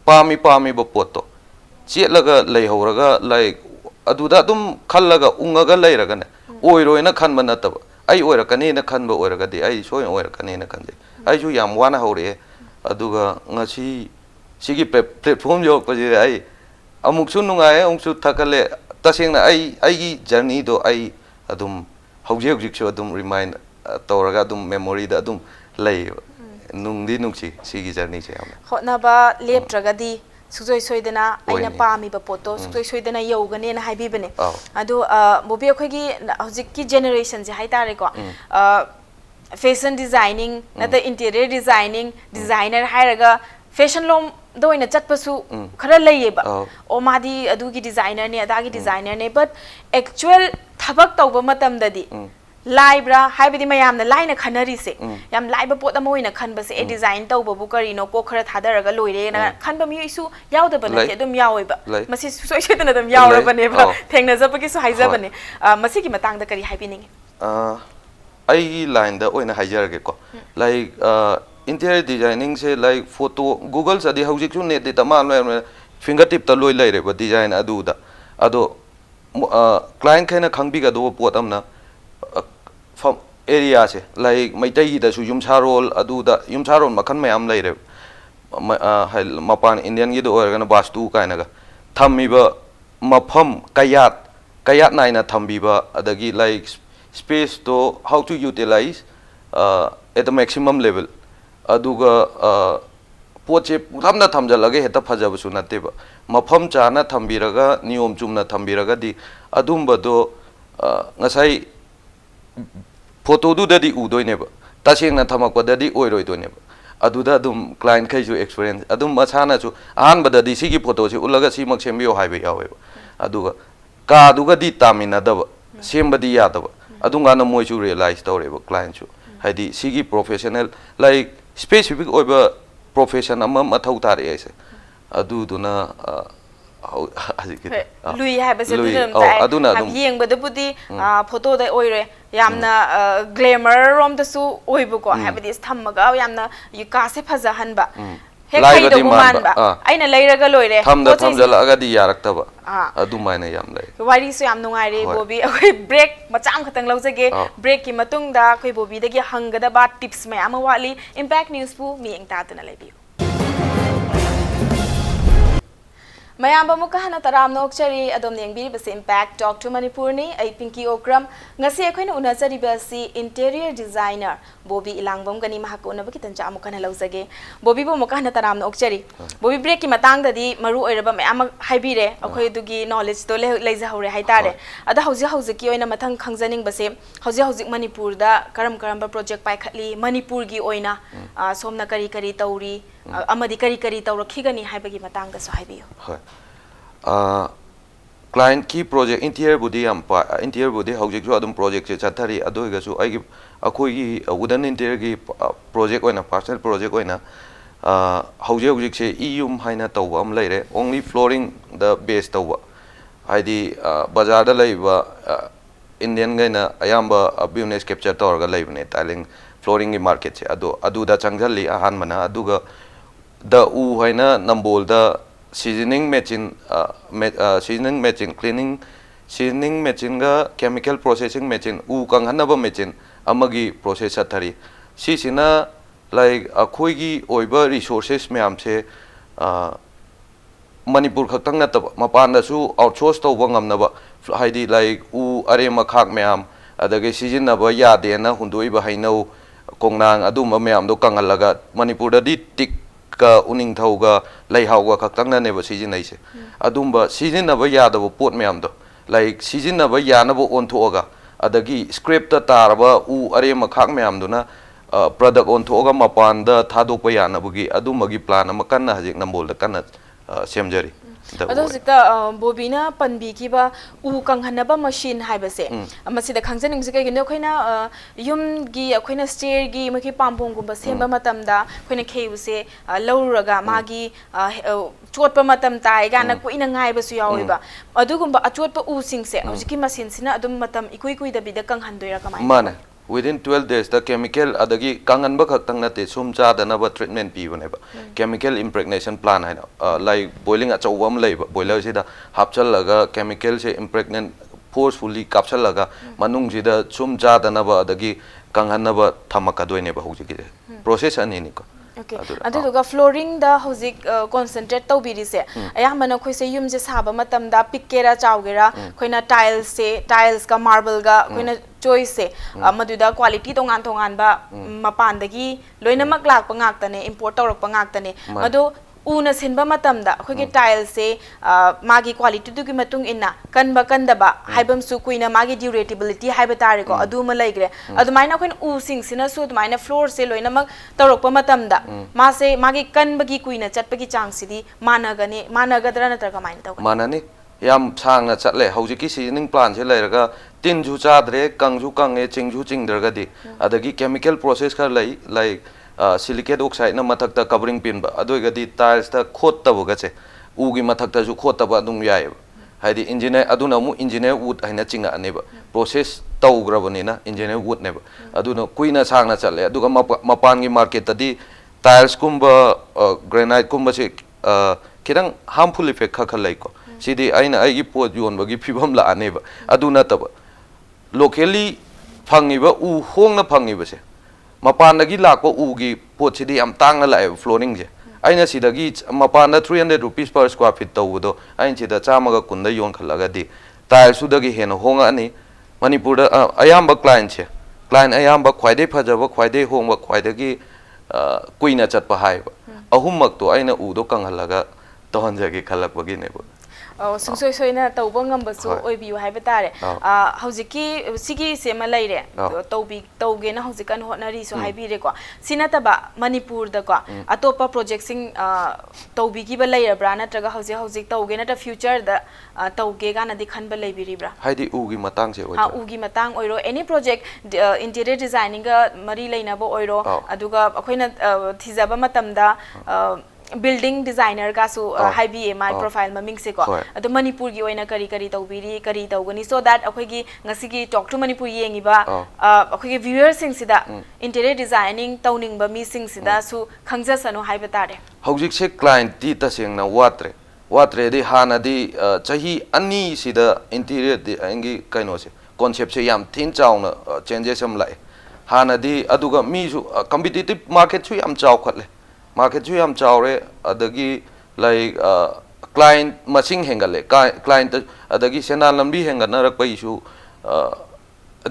ꯄꯥꯝꯃꯤꯕ ꯄꯣꯠꯇꯣ ꯆꯦꯠꯂꯒ ꯂꯩꯍꯧꯔꯒ ꯂꯥꯏꯛ ꯑꯗꯨꯗ ꯑꯗꯨꯝ ꯈꯜꯂꯒ ꯎꯡꯉꯒ ꯂꯩꯔꯒꯅꯦ ꯑꯣꯏꯔꯣꯏꯅ ꯈꯟꯕ ꯅꯠꯇꯕ ꯑꯩ ꯑꯣꯏꯔꯛꯀꯅꯤꯅ ꯈꯟꯕ ꯑꯣꯏꯔꯒꯗꯤ ꯑꯩ ꯁꯣꯏꯅ ꯑꯣꯏꯔꯛꯀꯅꯤꯅ ꯈꯟꯖꯩ ꯑꯩꯁꯨ ꯌꯥꯝ ꯋꯥꯅ ꯍꯧꯔꯛꯑꯦ ꯑꯗꯨꯒ ꯉꯁꯤ ꯁꯤꯒꯤ ꯄ꯭ꯂꯦꯠꯐꯣꯝ ꯌꯧꯔꯛꯄꯁꯤꯗ ꯑꯩ ꯑꯃꯨꯛꯁꯨ ꯅꯨꯡꯉꯥꯏꯌꯦ ꯑꯃꯨꯛꯁꯨ ꯊꯥꯒꯠꯂꯦ ꯇꯁꯦꯡꯅ ꯑꯩꯒꯤ ꯖꯔꯅꯤꯗꯣ ꯑꯩ ꯑꯗꯨꯝ ꯍꯧꯖꯤꯛꯁꯨ ꯑꯗꯨꯝ ꯔꯤꯃꯥꯏꯟ ꯇꯧꯔꯒ ꯑꯗꯨꯝ ꯃꯦꯃꯣꯔꯤꯗ ꯑꯗꯨꯝ ꯂꯩꯌꯦꯕ ꯅꯨꯡꯁꯤ ꯁꯤꯒꯤ ꯖꯔꯅꯤꯁꯦ ꯌꯥꯝꯅ ꯍꯣꯠꯅꯕ ꯂꯦꯞꯇ꯭ꯔꯒꯗꯤ ꯁꯨꯡꯁꯣꯏ ꯁꯣꯏꯗꯅ ꯑꯩꯅ ꯑꯣꯏꯅꯤ ꯄꯥꯝꯃꯤꯕ ꯄꯣꯠꯇꯣ ꯁꯨꯡꯁꯣꯏ ꯁꯣꯏꯗꯅ ꯌꯧꯒꯅꯦꯅ ꯍꯥꯏꯕꯤꯕꯅꯦ ꯑꯥꯎ ꯑꯗꯣ ꯕꯣꯕꯤ ꯑꯩꯈꯣꯏꯒꯤ ꯍꯧꯖꯤꯛꯀꯤ ꯖꯦꯅꯦꯔꯦꯁꯟꯁꯦ ꯍꯥꯏꯇꯥꯔꯦꯀꯣ ꯐꯦꯁꯟ ꯗꯤꯖꯥꯏꯅꯤꯡ ꯅꯠꯇ꯭ꯔ ꯏꯟꯇꯤꯔꯤꯌꯔ ꯗꯤꯖꯥꯏꯅꯤꯡ ꯗꯤꯖꯥꯏꯅꯔ ꯍꯥꯏꯔꯒ ꯐꯦꯁꯟ ꯂꯣꯝꯗ ꯑꯣꯏꯅ ꯆꯠꯄꯁꯨ ꯈꯔ ꯂꯩꯌꯦꯕ ꯑꯣ ꯃꯥꯗꯤ ꯑꯗꯨꯒꯤ ꯗꯤꯖꯥꯏꯅꯔꯅꯦ ꯑꯗꯥꯒꯤ ꯗꯤꯖꯥꯏꯅꯔꯅꯦ ꯕꯠ ꯑꯦꯛꯆꯨअल ꯊꯕꯛ ꯇꯧꯕ ꯃꯇꯝꯗꯗꯤ ꯂꯥꯏꯕ꯭ꯔꯥ ꯍꯥꯏꯕꯗꯤ ꯃꯌꯥꯝꯅ ꯂꯥꯏꯅ ꯈꯟꯅꯔꯤꯁꯦ ꯌꯥꯝ ꯂꯥꯏꯕ ꯄꯣꯠ ꯑꯃ ꯑꯣꯏꯅ ꯈꯟꯕꯁꯦ ꯑꯦ ꯗꯤꯖꯥꯏꯟ ꯇꯧꯕꯕꯨ ꯀꯔꯤꯅꯣ ꯀꯣꯛ ꯈꯔ ꯊꯥꯗꯔꯒ ꯂꯣꯏꯔꯦꯅ ꯈꯟꯕ ꯃꯤꯁꯨ ꯌꯥꯎꯗꯕ ꯅꯠꯇꯦ ꯑꯗꯨꯝ ꯌꯥꯎꯋꯦꯕ ꯃꯁꯤ ꯁꯨꯡꯁꯣꯏ ꯁꯣꯏꯗꯅ ꯑꯗꯨꯝ ꯌꯥꯎꯔꯕꯅꯦꯕ ꯊꯦꯡꯅꯖꯕꯒꯤꯁꯨ ꯍꯥꯏꯖꯕꯅꯦ ꯃꯁꯤꯒꯤ ꯃꯇꯥꯡꯗ ꯀꯔꯤ ꯍꯥꯏꯕꯤꯅꯤꯡꯉꯤ ꯑꯩꯒꯤ ꯂꯥꯏꯟꯗ ꯑꯣꯏꯅ ꯍꯥꯏꯖꯔꯒꯦꯀꯣ ꯂꯥꯏꯛ ꯏꯟꯇꯤꯔꯤꯌꯔ ꯗꯤꯖꯥꯏꯅꯤꯡꯁꯦ ꯂꯥꯏꯛ ꯐꯣꯇꯣ ꯒꯨꯒꯜ ꯆꯗꯤ ꯍꯧꯖꯤꯛꯁꯨ ꯅꯦꯠꯇꯤ ꯇꯃꯥ ꯂꯣꯏ ꯐꯤꯡꯒꯔ ꯇꯤꯞꯇ ꯂꯣꯏ ꯂꯩꯔꯦꯕ ꯗꯤꯖꯥꯏꯟ ꯑꯗꯨꯗ ꯑꯗꯣ ꯀ꯭ꯂꯥꯏꯟꯈꯩꯅ ꯈꯪꯕꯤꯒꯗꯧꯕ ꯄꯣꯠ ꯑꯃꯅ ꯑꯦꯔꯤꯌꯥꯁꯦ ꯂꯥꯏꯛ ꯃꯩꯇꯩꯒꯤꯗꯁꯨ ꯌꯨꯝꯁꯥꯔꯣꯜ ꯑꯗꯨꯗ ꯌꯨꯝꯁꯥꯔꯣꯜ ꯃꯈꯜ ꯃꯌꯥꯝ ꯂꯩꯔꯦꯕ ꯃꯄꯥꯟ ꯏꯟꯗꯤꯌꯟꯒꯤꯗ ꯑꯣꯏꯔꯒꯅ ꯕꯥꯁꯇꯨ ꯀꯥꯏꯅꯒ ꯊꯝꯃꯤꯕ ꯃꯐꯝ ꯀꯌꯥꯠ ꯅꯥꯏꯅ ꯊꯝꯕꯤꯕ ꯑꯗꯒꯤ ꯂꯥꯏꯛ ꯁ꯭ꯄꯦꯁꯇꯣ how to utilize at the maximum level ꯑꯗꯨꯒ ꯄꯣꯠꯁꯦ ꯄꯨꯡꯊꯝꯅ ꯊꯝꯖꯤꯜꯂꯒ ꯍꯦꯛꯇ ꯐꯖꯕꯁꯨ ꯅꯠꯇꯦꯕ ꯃꯐꯝ ꯆꯥꯅ ꯊꯝꯕꯤꯔꯒ ꯅꯤꯌꯣꯝ ꯆꯨꯝꯅ ꯊꯝꯕꯤꯔꯒꯗꯤ ꯑꯗꯨꯝꯕꯗꯣ ꯉꯁꯥꯏ ꯐꯣꯇꯣꯗꯨꯗꯗꯤ ꯎꯗꯣꯏꯅꯦꯕ ꯇꯁꯦꯡꯅ ꯊꯝꯃꯛꯄꯗꯗꯤ ꯑꯣꯏꯔꯣꯏꯗꯣꯏꯅꯦꯕ ꯑꯗꯨꯗ ꯑꯗꯨꯝ ꯀ꯭ꯂꯥꯏꯟꯈꯩꯁꯨ ꯑꯦꯛꯁꯄꯤꯔꯤꯌꯦꯟꯁ ꯑꯗꯨꯝ ꯃꯁꯥꯅꯁꯨ ꯑꯍꯥꯟꯕꯗꯗꯤ ꯁꯤꯒꯤ ꯐꯣꯇꯣꯁꯤ ꯎꯠꯂꯒ ꯁꯤꯃꯛ ꯁꯦꯝꯕꯤꯌꯣ ꯍꯥꯏꯕ ꯌꯥꯎꯋꯦꯕ ꯑꯗꯨꯒ ꯀꯥꯗꯨꯒꯗꯤ ꯇꯥꯃꯤꯟꯅꯗꯕ ꯁꯦꯝꯕꯗꯤ ꯌꯥꯗꯕ ꯑꯗꯨꯝꯀꯥꯟꯗ ꯃꯣꯏꯁꯨ ꯔꯤꯌꯦꯂꯥꯏꯁ ꯇꯧꯔꯦꯕ ꯀ꯭ꯂꯥꯏꯟꯁꯨ ꯍꯥꯏꯗꯤ ꯁꯤꯒꯤ ꯄ꯭ꯔꯣꯐꯦꯁꯅꯦꯜ ꯂꯥꯏꯛ ꯁ꯭ꯄꯦꯁꯤꯐꯤꯛ ꯑꯣꯏꯕ ꯄ꯭ꯔꯣꯐꯦꯁꯟ ꯑꯃ ꯃꯊꯧ ꯇꯥꯔꯛꯑꯦꯁꯦ ꯑꯗꯨꯗꯨꯅ ꯂꯨꯏ ꯍꯥꯏꯕꯁꯦ ꯑꯗꯨꯅ ꯑꯗꯨꯝ ꯇꯥꯛꯑꯦ ꯌꯦꯡꯕꯗꯕꯨꯗꯤ ꯐꯣꯇꯣꯗ ꯑꯣꯏꯔꯣꯏ ꯌꯥꯝꯅ ꯒ꯭ꯂꯦꯃꯔ ꯔꯣꯝꯗꯁꯨ ꯑꯣꯏꯕꯀꯣ ꯍꯥꯏꯕꯗꯤ ꯊꯝꯃꯒ ꯌꯥꯝꯅ ꯀꯥꯁꯦ ꯐꯖꯍꯟꯕ ꯍꯦꯛ ꯍꯩꯗꯧꯕ ꯃꯥꯟꯕ ꯑꯩꯅ ꯂꯩꯔꯒ ꯂꯣꯏꯔꯦ ꯊꯝꯖꯜꯂꯛꯑꯒꯗꯤ ꯌꯥꯔꯛꯇꯕ ꯑꯗꯨꯃꯥꯏꯅ ꯌꯥꯝ ꯂꯩ ꯋꯥꯔꯤꯁꯨ ꯌꯥꯝ ꯅꯨꯡꯉꯥꯏꯔꯦ ꯕꯣꯕꯤ ꯑꯩꯈꯣꯏ ꯕ꯭ꯔꯦꯛ ꯃꯆꯥ ꯑꯃꯈꯛꯇꯪ ꯂꯧꯖꯒꯦ ꯕ꯭ꯔꯦꯛꯀꯤ ꯃꯇꯨꯡꯗ ꯑꯩꯈꯣꯏ ꯕꯣꯕꯤꯗꯒꯤ ꯍꯪꯒꯗꯕ ꯇꯤꯞꯁ ꯃꯌꯥꯝ ꯑꯃ ꯋꯥꯠꯂꯤ ꯏꯝꯄꯦꯛ ꯅ꯭ꯌꯨꯁꯄꯨ ꯃꯤꯠꯌꯦꯡ ꯇꯥꯗꯨꯅ ꯂꯩꯕꯤꯌꯨ ꯃꯌꯥꯝ ꯑꯃꯨꯛꯀ ꯍꯟꯅ ꯇꯔꯥꯝꯅ ꯑꯣꯛꯆꯔꯤ ꯑꯗꯣꯝꯅ ꯌꯦꯡꯕꯤꯔꯤꯕꯁꯤ ꯏꯝꯄꯦꯛ ꯇꯣꯛ ꯇꯨ ꯃꯅꯤꯄꯨꯔꯅꯤ ꯑꯩ ꯄꯤꯡꯀꯤ ꯑꯣꯀ꯭ꯔꯝ ꯉꯁꯤ ꯑꯩꯈꯣꯏꯅ ꯎꯅꯖꯔꯤꯕ ꯑꯁꯤ ꯏꯟꯇꯦꯔꯤꯌꯔ ꯗꯤꯖꯥꯏꯅꯔ ꯕꯣꯕꯤ ꯏꯂꯥꯡꯕꯝꯒꯅꯤ ꯃꯍꯥꯛꯀ ꯎꯅꯕꯒꯤ ꯇꯟꯖꯥ ꯑꯃꯨꯛ ꯍꯟꯅ ꯂꯧꯖꯒꯦ ꯕꯣꯕꯤꯕꯨ ꯑꯃꯨꯛꯀ ꯍꯟꯅ ꯇꯔꯥꯝꯅ ꯑꯣꯛꯆꯔꯤ ꯕꯣꯕꯤ ꯕ꯭ꯔꯦꯛꯀꯤ ꯃꯇꯥꯡꯗꯗꯤ ꯃꯔꯨ ꯑꯣꯏꯔꯕ ꯃꯌꯥꯝ ꯑꯃ ꯍꯥꯏꯕꯤꯔꯦ ꯑꯩꯈꯣꯏ ꯑꯗꯨꯒꯤ ꯅꯣꯂꯦꯖꯇꯣ ꯂꯩꯖꯍꯧꯔꯦ ꯍꯥꯏꯇꯥꯔꯦ ꯑꯗꯣ ꯍꯧꯖꯤꯛꯀꯤ ꯑꯣꯏꯅ ꯃꯊꯪ ꯈꯪꯖꯅꯤꯡꯕꯁꯦ ꯍꯧꯖꯤꯛ ꯃꯅꯤꯄꯨꯔꯗ ꯀꯔꯝꯕ ꯄ꯭ꯔꯣꯖꯦꯛ ꯄꯥꯏꯈꯠꯂꯤ ꯃꯅꯤꯄꯨꯔꯒꯤ ꯑꯣꯏꯅ ꯁꯣꯝꯅ ꯀꯔꯤ ꯇꯧꯔꯤ ꯑꯃꯗꯤ ꯀꯔꯤ ꯇꯧꯔꯛꯈꯤꯒꯅꯤ ꯍꯥꯏꯕꯒꯤ ꯃꯇꯥꯡꯗꯁꯨ ꯍꯥꯏꯕꯤꯌꯨ ꯀ꯭ꯂꯥꯏꯟꯠꯀꯤ ꯄ꯭ꯔꯣꯖꯦꯛ ꯏꯟꯇꯤꯔꯤꯌꯔꯕꯨꯗꯤ ꯍꯧꯖꯤꯛꯁꯨ ꯑꯗꯨꯝ ꯄ꯭ꯔꯣꯖꯦꯛꯁꯦ ꯆꯠꯊꯔꯤ ꯑꯗꯨ ꯑꯣꯏꯔꯒꯁꯨ ꯑꯩꯈꯣꯏꯒꯤ ꯋꯨꯗꯟ ꯏꯟꯇꯤꯔꯤꯌꯔꯒꯤ ꯄ꯭ꯔꯣꯖꯦꯛ ꯑꯣꯏꯅ ꯄꯥꯔꯁꯅꯦꯜ ꯄ꯭ꯔꯣꯖꯦꯛ ꯑꯣꯏꯅ ꯍꯧꯖꯤꯛꯁꯦ ꯌꯨꯝ ꯍꯥꯏꯅ ꯇꯧꯕ ꯑꯃ ꯂꯩꯔꯦ ꯑꯣꯡꯂꯤ ꯐ꯭ꯂꯣꯔꯤꯡꯗ ꯕꯦꯁ ꯇꯧꯕ ꯍꯥꯏꯗꯤ ꯕꯖꯥꯔꯗ ꯂꯩꯕ ꯏꯟꯗꯤꯌꯟꯈꯩꯅ ꯑꯌꯥꯝꯕ ꯕꯤꯖꯤꯅꯦꯁ ꯀꯦꯞꯆꯔ ꯇꯧꯔꯒ ꯂꯩꯕꯅꯦ ꯇꯥꯏꯂꯤꯡ ꯐ꯭ꯂꯣꯔꯤꯡꯒꯤ ꯃꯥꯔꯀꯦꯠꯁꯦ ꯑꯗꯨꯗ ꯆꯪꯁꯤꯜꯂꯤ ꯑꯍꯥꯟꯕꯅ ꯑꯗꯨꯒ ꯗ ꯎ ꯍꯥꯏꯅ ꯅꯝꯕꯣꯜꯗ seasoning machine cleaning seasoning machine ga chemical processing machine u kang hanaba machine amagi process chathari sisina like akhoi gi oiba resources myam se manipur khaktang nataba mapan da su outsource tawba ngamnaba haidi like u are makhak myam adage sijinaba yade na hundoi ba hainau kongnang aduma myam do kangalaga manipur da di tik ka uning thauga leihauga khaktang na neba sijinnaise adumba sijinaba yadaba pot myam do like sijinaba yanaba onthoga adagi script ta taraba u are makhak mayamduna product on thoga mapanda thadokpa yanabugi adumagi plan amakanna hajik nambolda kanna semjari अदो जिता बोबीना पनबी की बा उ कंगहनबा machine हाइबसे मसिदा खंगजनिंग से कइगिनो खैना yum गी अखैना stair गी मखि पामपोंग गुबा सेंबा मतमदा खैना खेउसे लौरगा मागी चोटपा मतम ताय गाना Koyna ngaibsu yawiba adugumba achotpa u singse hojiki machine sina adum matam ikui kui da bida kanghondoira kamai mane within 12 days the chemical adagi kanganba khaktang nate sumcha danaba treatment pi baneba chemical impregnation plan haina like boiling achawam leiba boiler sida hapchalaga chemical se impregnant forcefully kapchalaga manung sida sumcha danaba adagi kanghanaba thamakadoine ba hojiki process ani ni ko okay aduga flooring da hozik concentrate to biri se ayamana khoi se yum je saba matam da pikkera chawgera khoina tiles ka marble ga khoina choice se maduda quality tongan tongan ba mapan dagi loina mak lak pa ngak tane import torok pa ngak tane ado una sinba matam da khoi ge tiles se magi quality du gi matung inna kanba kandaba haibam su kuina magi durability haiba tare ko adu ma laigre adu maina khoin u sing sina su adu maina floor se loina mak torok pa matam da ma se magi kanba gi kuina chatpa gi chang sidi managadra na tra ka maina taw manani yam changna chatle hojiki seasoning plan se lairaga tin ju chadre kangju kange chingju chingdraga di adagi chemical process khar lai like silicate oxide na mathak ta covering pin ba adoiga di tiles ta khot ta boga che ugi mathak ta ju khot ta ba dum yai haidi engineer aduna mu engineer wood haina chinga ne ba process tawgrabani na engineer wood ne ba aduna kuina sangna chatle aduga mapan gi market ta di tiles kumba granite kumba se kidang harmful effect kha khalai ko sidi aina ai gi pot yon ba gi phibam la ne ba aduna ta ba locally phangi ba u hong na phangi ba se mapanagi lakpa ugi pot sidi am tangna la flooring je aina sidagi mapana 300 rupees per square feet tawudo ain sida chamaga kunda yon khalaga di tile sudagi heno honga ani manipur da ayamba client che client ayamba khwaide phajaba khwaide hongba khwaidagi kuina chatpa haiba ahummak to aina udo kanghalaga tohanjagi khalakbagi nebo sungsoi soina tawba ngambasu oibiu haiba tare hojiki sigi sema laire tawge na hojikan honari so haibire ko sinataba manipur da ko atopa project sing tawbi gi ba laira bra na traga hojik tawge na ta future da tawge ga na di khanba laibiri bra haidi ugi matang se ha ugi matang oiro any project interior designing ga mari laina bo oiro aduga akoina thijaba matamda building designer ga su haibi my profile maming se ko ado manipur gi oina kari tawbiri kari tawgani so that akhoi gi ngasi gi talk to manipur yengi ba akhoi gi viewers sing sida interior designing tawning ba mi sing sida su khangja sanu haiba tare hojik se client ti ta seng na watre di hana di chahi ani sida interior di angi kaino se concept se yam thin chawna changes am lai hana di aduga mi su competitive market su yam chaw khatle market ju yam chawre adagi like client masing hengale client adagi senal lambi hengana rakpa issue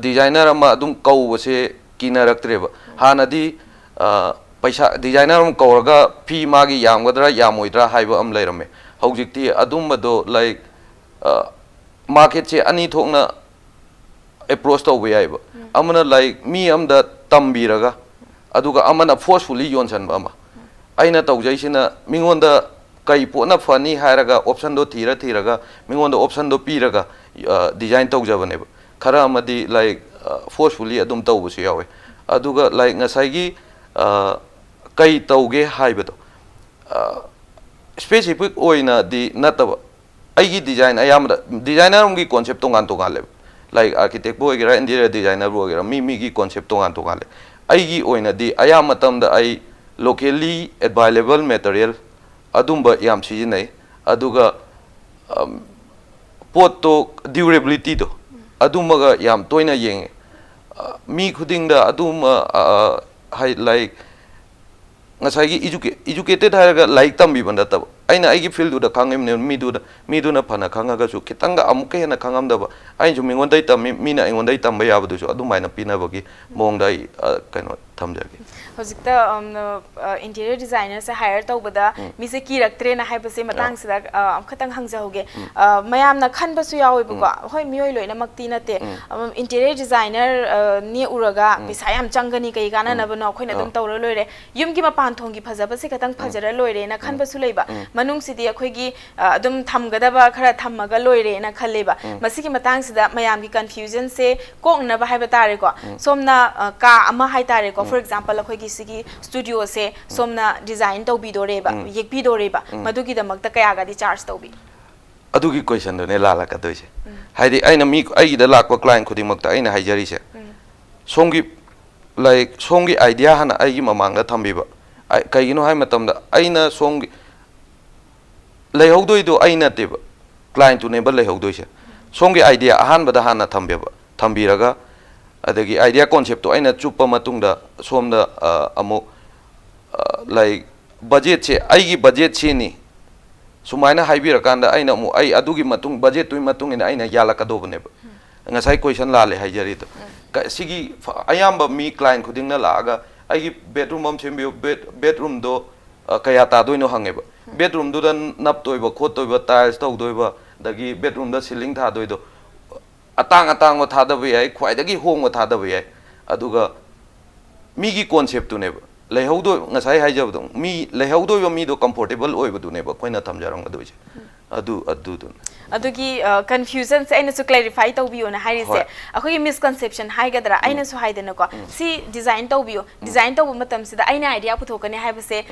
designer ama adum kau se kina raktreba hanadi paisa designer am kauraga fee magi yamgadra yamoidra haiba am lairame hojikti adum do like market che ani thokna approach to we aiba amana like mi am da tambiraga aduga amana forcefully yonsan ba ama aina tawjaisina mingonda kai pona fani hairaga option do thiraga mingonda option do piraga design tawjabane khara amadi like forcefully adum tawbusu yawe aduga like ngasai kai tawge haibado specific oina di nataba aigi design ayamda designer ngi concept tongan le like architect boy gira interior designer boy gira mi gi concept tongan le aigi oina di ayam matamda ai locally available material adumba yam sijinai aduga poto durability do adumaga yam toina yeng mi khuding da aduma like ngasai gi educated haraga like tambi banda tab aina aigi field da khangem ne mi du na phana khangaga su kitanga amuke na khangam da ba ai ju mingon dai tam mi na ingon dai tam ba yabdu su adumai na pina bagi mong dai kaino ꯊꯝꯖꯒꯦ ꯍꯧꯖꯤꯛꯇ interior designer se hire tawbada mise kiraktre na haibase matang sida amkhatang hangjahoge mayamna khanbasu yawibuko hoi miyoi loina makti nate interior designer ni uraga pisa yam changani kai kana na bano khoina dum tawra loire yumgi mapan thongi phajaba se khatang phajara loire na khanbasu leiba manung sidi akhoigi adum thamgadaba khara thammaga loire na khalleba masigi matang sida mayamgi confusion se kokna ba haiba tare ko somna ka ama hai tare ko for example akhoigi sigi studio se somna design tawbi doreba yekbi doreba madugi damakta kaya ga di charge tawbi adugi question do ne lala ka doise haidi aina mi ai da lakwa client khudi makta aina haijari se songi like songi idea hana ai gi mamanga thambiba kai gino hai matam da aina songi lehodoi do aina teba client to ne ba lehodoi se songi idea ahan bada hana thambeba thambiraga adagi idea concept to aina chupa matungda somda amo like budget che aigi budget che ni sumaina haibira kanda aina mu ai adugi matung budget tu matung ina aina yala kadobne ngasai question la le haijari to sigi ayamba mi client khuding na laga aigi bedroom am chembio bedroom do kaya ta doino hangeba bedroom do dan nap toiba khot toiba tiles tau doiba dagi bedroom da ceiling tha doido atang ma thada ba yai khwai dagi hong ma thada ba yai aduga mi gi concept tu ne lehodoi ngasai haijab do mi lehodoi ba mi do comfortable oi ba du ne ba khoina thamjarang adu je adu dun adugi confusion se aina su clarify tawbiyo na hairi se akhoi misconception haigadra aina su haidena ko si design tawbiyo design tawbu matam sida aina idea puthokane haiba se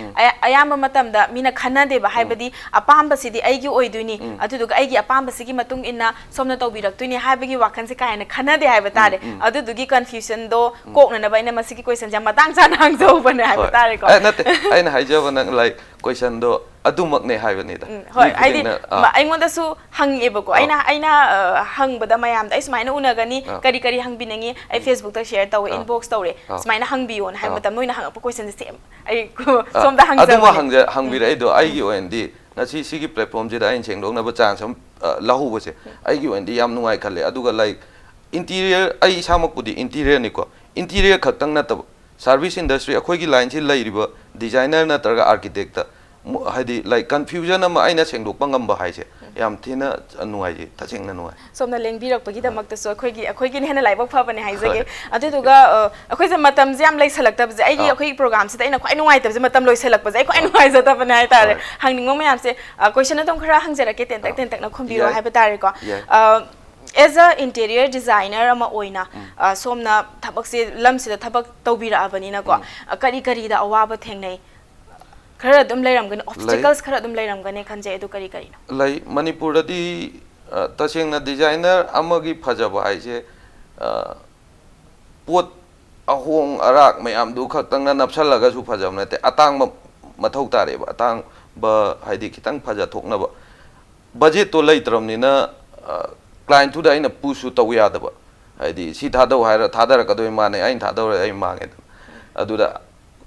ayama matam da mina khana de ba haibadi apamba sidi aigi oiduini aduduga aigi apamba sigi matung inna somna tawbiraktuini haibagi wakan se kaina khana de haiba tare adudugi confusion do kokna na ba ina masigi question jam matang chan hangjo bane haiba tare ko nate aina haijaba na like question do adumak ne haibani da hoi aidi aingonda su hangeba ko aina hangbada mayam da ismaina unagani kari kari hangbinangi ai facebook ta share taw inbox tawre ismaina hangbiyon hai matam noina hangpa question se ai somda hangja aduma hangbira do ai gi ondi na sigi platform je da ain chengdong na ba chang sam lahu ba se ai gi ondi yam nungai khalle aduga like interior ai samak pudi interior ni ko interior khaktang na tab service industry akhoi gi line chi lairiba designer na targa architect haidi like confusion ama aina sengdok pangam ba haise yam thina nuai ji thachengna nuai somna lengbirak pagi damak ta so akhoi gi hena laibak pha bane haizage aduduga akhoi se matam jam lai salak tab ai gi akhoi program se aina khwai nuai tab je matam loi salak ba ai khwai nuai za tab bane hai tare hangning mo mayam se question atom khara hangjara ke ten tak na khombiro hai ba tare ko as a interior designer ama oina somna thabak se lam se thabak tawbira abani na ko kari kari da awaba thengnai khara dum leiramgani obstacles khara dum leiramgani khanje edu kari kari lai manipur da di tasengna designer amagi phajaba haise pot ahong arak mayam du khaktang na napsalaga su phajam nate atang mathau tare ba atang ba haidi khitang phaja thokna ba budget to leitram ni na client to da ina pusu tawya da ba haidi si thadau haira thadara kadoi mane ain thadau ai mange aduda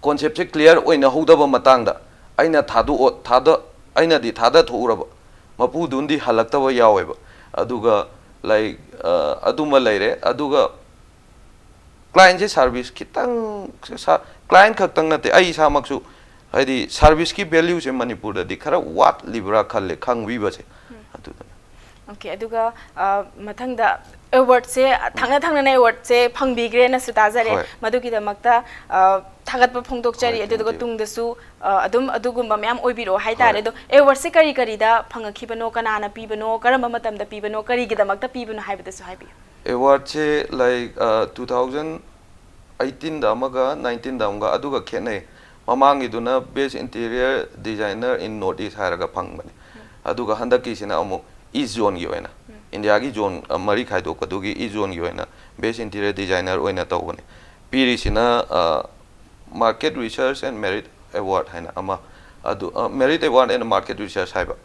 concept se clear oina hodaba matang da aina aina di thada thuraba mapu dundi halaktaba yaweba aduga like aduma leire aduga client je service kitang client khaktang nate ai samaksu haidi service ki value se manipur da di khara wat libra khalle khangwi ba se aduda okay aduga mathang da award se thangna na award se phangbigre na su tajare madugi damakta thagat pa phongdok chari aduga tungda su adugumba myam oibiro haitare do award se kari kari da phangakibano kana na pibano karamba matam da pibano kari gi damakta pibano haibada su haibi award se like 2018 da amaga 19 da amga aduga khenai mamangi duna best interior designer in northeast haraga phangbani aduga handaki sina amu east zone gi oina India ki zone mari khai do kadugi e zone gi oina best interior designer oina tawbani piri sina market research and merit award haina ama adu merit award and market research haiba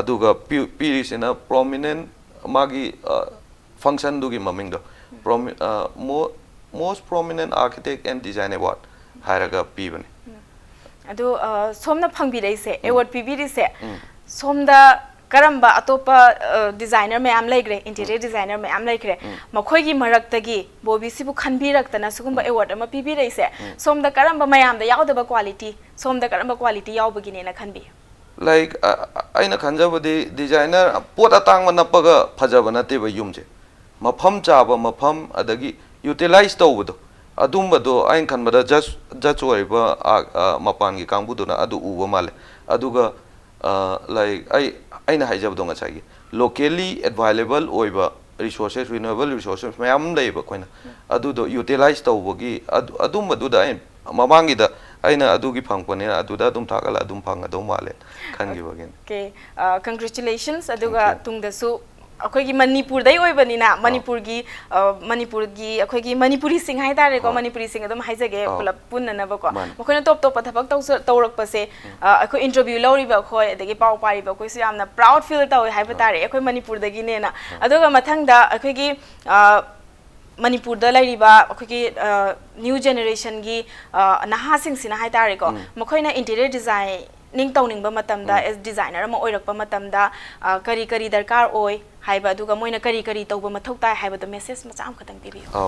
aduga piri sina prominent magi function dugi maming do most prominent architect and design award hairaga pibani adu somna phangbi dai se award pibiri se somda karamba atopa designer mayam laikre interior designer mayam laikre makhoigi maraktagi bobi sibu khanbiraktana sugumba award ama pibireise somda karamba mayam da yaudaba quality somda karamba quality yaubagine na khanbi like aina khanjabadi designer pot atangma napaga phajaba nate ba yumje mafam chaba mafam adagi utilize tawbudo adumbado ain khanbada just oiba mapan gi kangbudo na adu uba male aduga like aina haijabdo ngasai locally available oiba resources renewable resources mayam leiba koina adudo utilize tawbogi adumbado da ain mamangi da aina adugi phangpane aduda adum thakala adum phangado male khangi bagin okay congratulations aduga tungdasu अखोगी Manipur दई ओइबनिना मणिपुर की अखोगी मणिपुरी सिंह हाय तारे को मणिपुरी सिंह अदम हाइजगे pull-up पुन्ननब को मखोना top top थबक तौरक पसे अखो interview लौरिबा खोय अदगी पाव Paribas खोय सु यामना प्राउड फील तौय हाइबा तारे अखोय मणिपुर दगी नेना अदुगा मथंगदा अखोगी मणिपुर द लैरिबा अखोगी न्यू जनरेशन की नहासिंग सिना हाय तारे को मखोयना इंटीरियर डिजाइन निंग तौनिंगबा मतमदा एज डिजाइनर अमा ओइरकपा मतमदा करी करी दरकार ओय हाइबा दुगा मोइना करी करी तौबा मथौ ताय हाइबा द मेसेज मचाम खतंग पिबियो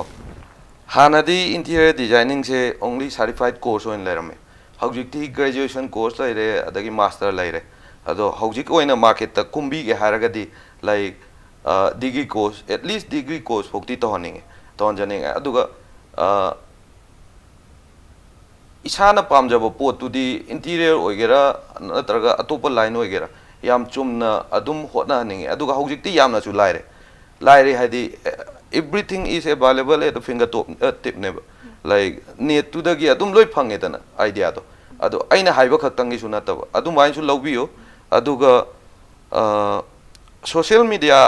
हानादी इंटीरियर डिजाइनिंग से ओनली सर्टिफाइड कोर्स ओइन लेरमे हौजिकती ग्रेजुएशन कोर्स लैरे अदगी मास्टर लैरे अदो हौजिक ओइना मार्केट त कुंबी गे हारगदी like degree course at least degree course फोक्ति तोहनिंगे तोहनजनिंगे अदुगा इसाना पामजब पोतुदी इंटीरियर ओइगेरा नत्रगा अतोप लाइन ओइगेरा याम चुमना अदुम होना हनिंगे अदुगा हौजिकती यामना चु लाइरे हाइदी everything is available at the finger tip ने लाइक नेट तुदगी अदुम लोय फंगेदना आइडिया दो अदो आइना हाइबा खक्तंगी सु नतब अदुम वाइन सु लौबियो अदुगा सोशल मीडिया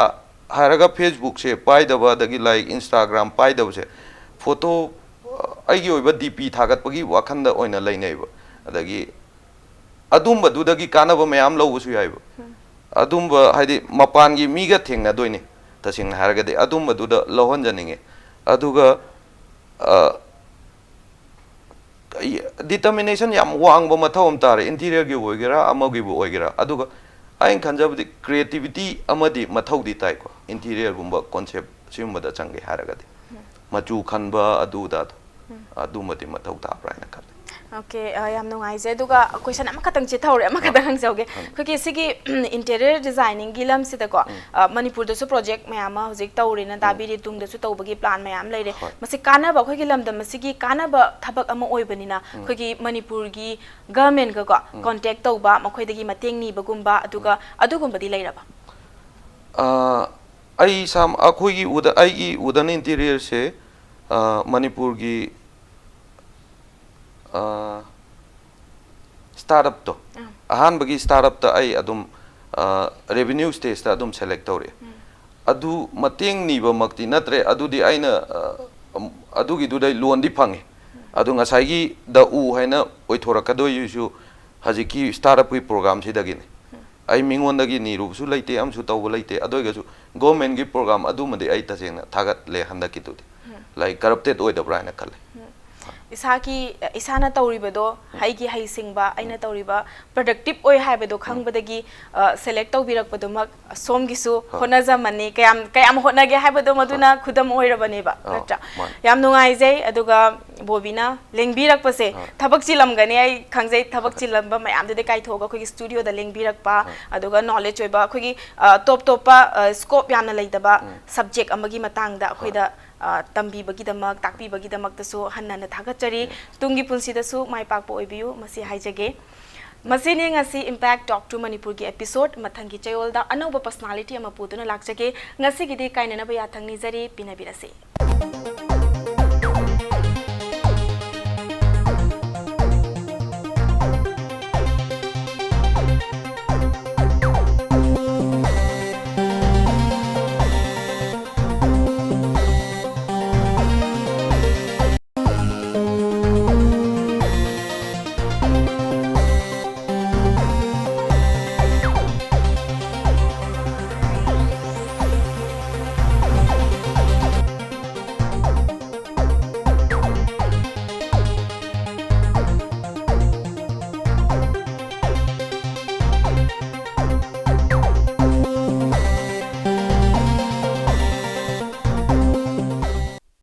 हारगा फेसबुक से पाइदबा दगी लाइक इंस्टाग्राम पाइदब से फोटो आइगी ओइबा डीपी थागतपगी वाखंदा ओइना लैनैबा अदगी अदुम्बा दुदगी कानबा मयाम लौबसु याइबा अदुम्बा हाइदि मपानगी मीगा थेंगना दोइने तसिंग हारगदे अदुम्बा दुदा लौहनजनिंगे अदुगा डिटर्मिनेशन याम वांगबा मथौम तारे इंटीरियर गी ओइगेरा अमगी बु ओइगेरा अदुगा आइन खंजबदि क्रिएटिविटी अमदि मथौदि ताइको इंटीरियर गुम्बा कॉन्सेप्ट सिमबदा चंगे हारगदे मचू खनबा अदुदा अदुमति मथौ ताब्रायना खल ओके याम नुंगाइजे दुगा क्वेश्चन अमा खतंग चे थौरे अमा खतंग हंगजौगे खकी सिगी इंटीरियर डिजाइनिंग गी लम सिदा को मणिपुर दसु प्रोजेक्ट मयाम हजिक तौरिना दाबिरि तुंग दसु तौबगी प्लान मयाम लैरे मसे कानाबा खकी लमदम मसिगी कानाबा थबक अमा ओइबनिना खकी मणिपुर गी गवर्नमेंट का कांटेक्ट तौबा मखोइदगी मतेंग निबगुम्बा अदुगा अदुगुम्बदी लैरबा आई साम अखोइगी उदन इंटीरियर से मणिपुर की स्टार्टअप तो अहानबगी स्टार्टअप ता आई अदुम रेवेन्यू स्टेज ता अदुम सेलेक्ट तौरे अदु मतेंग नीबा मक्ति नत्रे अदुदी आइना अदुगी दुदै लोन दि फंगे अदु ngasai द उ हैना ओइथोरकदो युसु हजिकी स्टार्टअप की प्रोग्राम सिदगिने आई मिंगोंदगी नीरुबसु लैते अमसु तौब लैते अदोइगसु गवर्नमेंट की प्रोग्राम अदुमदि आई तसेंना थागत ले हंदकी तुदि लाइक करप्टेड ओइदब्रायना खले इसाना तौरिबदो हाइगी हाइ सिंगबा आइना तौरिबा प्रोडक्टिव ओइ हाइबदो खंगबदगी सेलेक्ट तौबिरकपदुमक सोमगिसु होनाजमनी कयाम होनागे हाइबदो मदुना खुदम ओइरबनेबा नत्रा याम नुंगाइजे अदुगा बोबिना लेंबिरकपसे थबक चिलमगने आई खंगजै थबक चिलमबा मयामदे काइथोगा खोगी स्टूडियो दा लेंबिरकपा अदुगा knowledge ओइबा खोगी top टॉपा scope यामना लैदबा subject अमगी मतंगदा खोइदा तंबीबगीदमक ताकपीबगीदमक्तसु हन्नना थागतचरी Tungi पुंसीदसु माइपाकपो ओइबियु मसी हाइजगे मसीने ngasi impact talk to manipur gi episode mathangi chayolda anauba personality ama putuna lakjage ngasi gidi kainana ba yathangni jari pinabirase